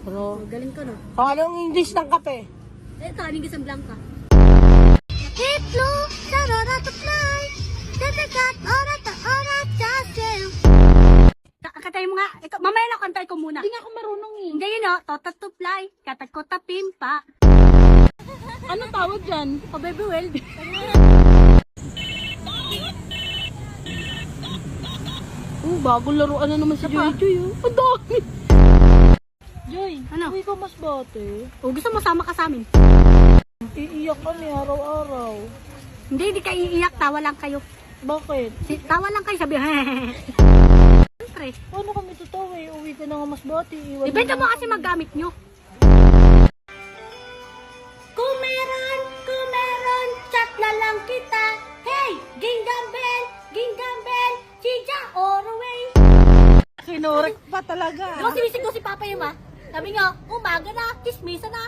Bro, Galing ka, no? anong English ng kape? Eh, kaning isang blanca. Hitlo, sarora to fly. Tatakat, ora ta, ora, chasel. Kakatay mo nga. Ikaw, mamaya na kantay ko muna. Hindi nga ako marunong eh. Hindi yun, no? Totat to fly. Katat ko tapimpa. Anong tawag dyan? O, baby, well. Bagong laruan na naman si Joy Joy. Ang dami. Joy, Ano? uwi ka mas bate. O, gusto mo sama ka sa amin? Iiyak kami araw-araw. Hindi ka iiyak. Tawa lang kayo. Bakit? Tawa lang kayo. Sabi, siyempre. Paano kami totoo eh? Uwi ka na nga mas bate. Iwan Ibenta na mo nga kasi kami. maggamit nyo. Kung meron, chat na lang kita. Hey, ginggam bell, chija, orway. Kinurek pa talaga. Diba sinisig ko si Papa yung Sabi nga, umaga na, kismisa na.